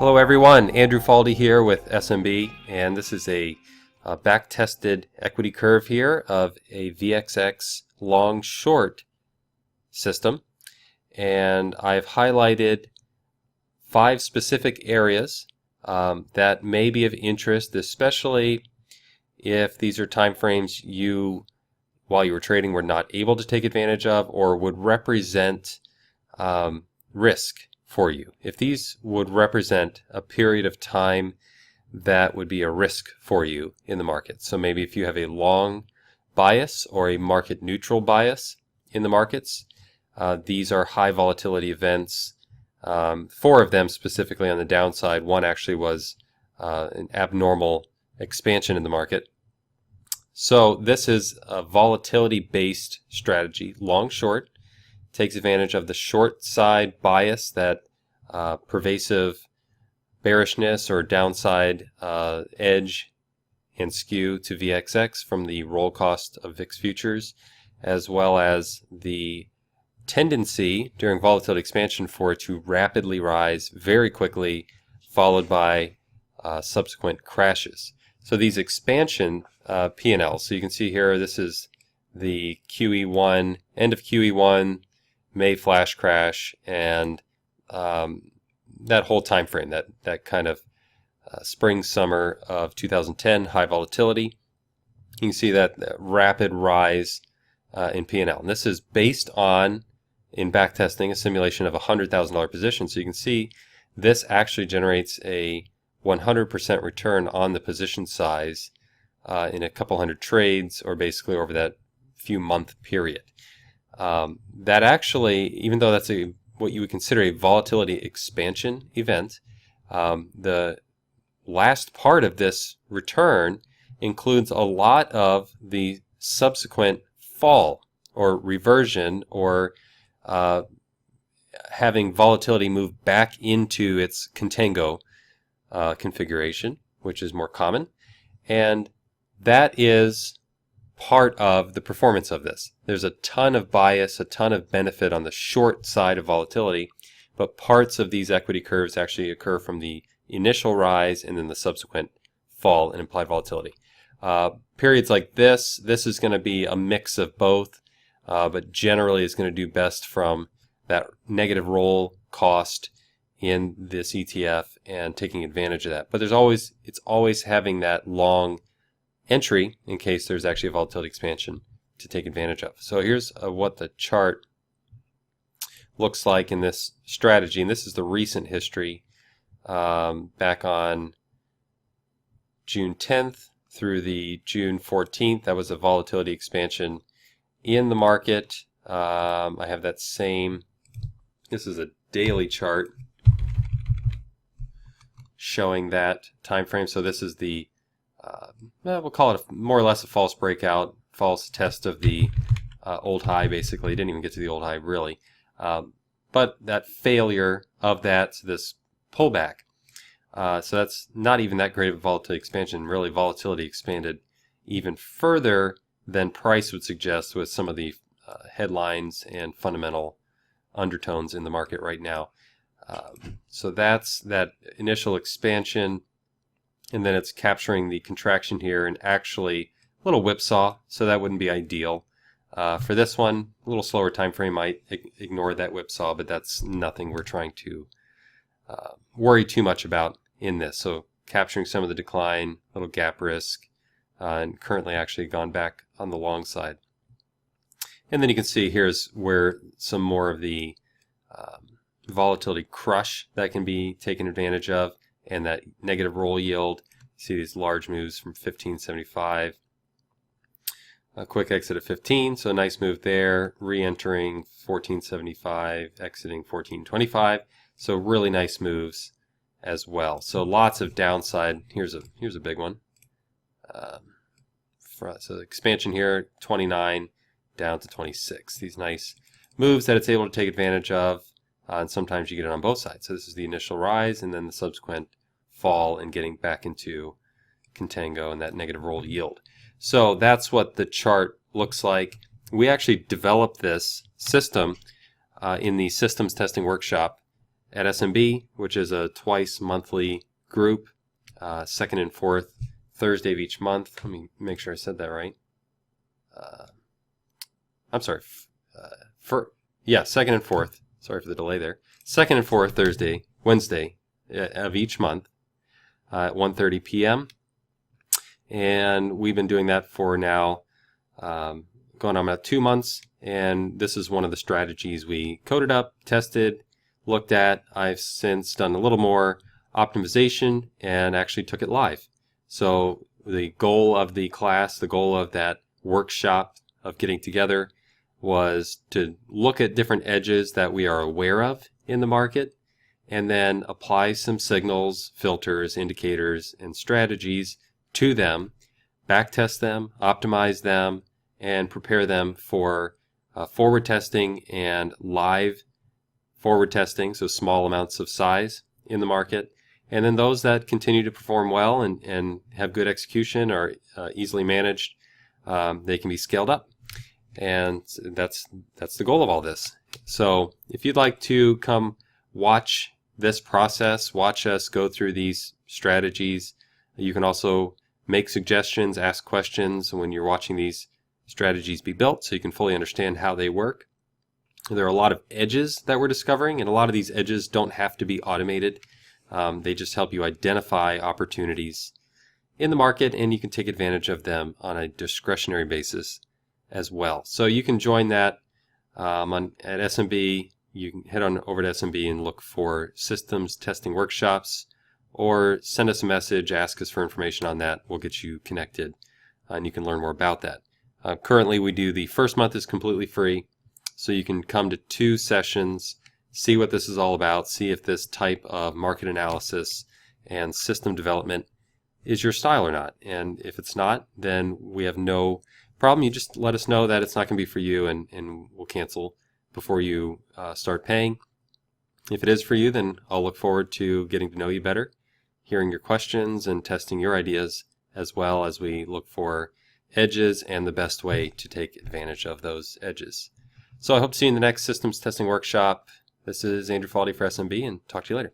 Hello everyone, Andrew Faldy here with SMB, and this is a back-tested equity curve here of a VXX long-short system. And I've highlighted 5 specific areas that may be of interest, especially if these are time frames you, while you were trading, were not able to take advantage of or would represent risk for you. If these would represent a period of time that would be a risk for you in the market. So maybe if you have a long bias or a market neutral bias in the markets, these are high volatility events. 4 of them specifically on the downside. One actually was an abnormal expansion in the market. So this is a volatility based strategy, long short. Takes advantage of the short side bias, that pervasive bearishness or downside edge and skew to VXX from the roll cost of VIX futures, as well as the tendency during volatility expansion for it to rapidly rise very quickly, followed by subsequent crashes. So these expansion P&Ls, so you can see here, this is the QE1, end of QE1, May flash crash, and that whole time frame, that kind of spring summer of 2010 high volatility. You can see that rapid rise in P&L. And this is based on, in backtesting, a simulation of a $100,000 position. So you can see this actually generates a 100% return on the position size in a couple hundred trades, or basically over that few month period. That actually, even though that's what you would consider a volatility expansion event, the last part of this return includes a lot of the subsequent fall or reversion, or having volatility move back into its contango configuration, which is more common. And that is part of the performance of this. There's a ton of bias, a ton of benefit on the short side of volatility, but parts of these equity curves actually occur from the initial rise and then the subsequent fall in implied volatility. Periods like this is going to be a mix of both, but generally is going to do best from that negative roll cost in this ETF and taking advantage of that. But it's always having that long entry in case there's actually a volatility expansion to take advantage of. So here's what the chart looks like in this strategy, and this is the recent history back on June 10th through the June 14th. That was a volatility expansion in the market. I have that same, this is a daily chart showing that time frame. So this is the we'll call it more or less a false breakout, false test of the old high. Basically, it didn't even get to the old high really, but that failure of this pullback. So that's not even that great of a volatility expansion. Really, volatility expanded even further than price would suggest, with some of the headlines and fundamental undertones in the market right now. So that's that initial expansion. And then it's capturing the contraction here, and actually a little whipsaw, so that wouldn't be ideal. For this one, a little slower time frame might ignore that whipsaw, but that's nothing we're trying to worry too much about in this. So capturing some of the decline, little gap risk, and currently actually gone back on the long side. And then you can see here's where some more of the volatility crush that can be taken advantage of, and that negative roll yield. You see these large moves from 1575. A quick exit at 15, so a nice move there. Re-entering 1475, exiting 1425. So really nice moves as well. So lots of downside. Here's a big one. So expansion here, 29 down to 26. These nice moves that it's able to take advantage of. And sometimes you get it on both sides. So this is the initial rise and then the subsequent fall and getting back into contango and that negative roll yield. So that's what the chart looks like. We actually developed this system in the systems testing workshop at SMB, which is a twice monthly group, second and fourth Thursday of each month. Let me make sure I said that right. I'm sorry. Second and fourth. Sorry for the delay there. Second and fourth Wednesday of each month at 1:30 p.m. And we've been doing that for now going on about 2 months. And this is one of the strategies we coded up, tested, looked at. I've since done a little more optimization and actually took it live. So the goal of the class, the goal of that workshop of getting together was to look at different edges that we are aware of in the market and then apply some signals, filters, indicators, and strategies to them, backtest them, optimize them, and prepare them for forward testing and live forward testing, so small amounts of size in the market. And then those that continue to perform well and have good execution are easily managed, they can be scaled up. And that's the goal of all this. So if you'd like to come watch this process, watch us go through these strategies, you can also make suggestions, ask questions when you're watching these strategies be built so you can fully understand how they work. There are a lot of edges that we're discovering, and a lot of these edges don't have to be automated. They just help you identify opportunities in the market, and you can take advantage of them on a discretionary basis as well. So you can join that at SMB. You can head on over to SMB and look for systems testing workshops, or send us a message, ask us for information on that. We'll get you connected, and you can learn more about that. Currently, we do the first month is completely free, so you can come to 2 sessions, see what this is all about, see if this type of market analysis and system development is your style or not. And if it's not, then we have no problem. You just let us know that it's not going to be for you, and we'll cancel before you start paying. If it is for you, then I'll look forward to getting to know you better, hearing your questions, and testing your ideas as well as we look for edges and the best way to take advantage of those edges. So I hope to see you in the next systems testing workshop. This is Andrew Faldy for SMB, and talk to you later.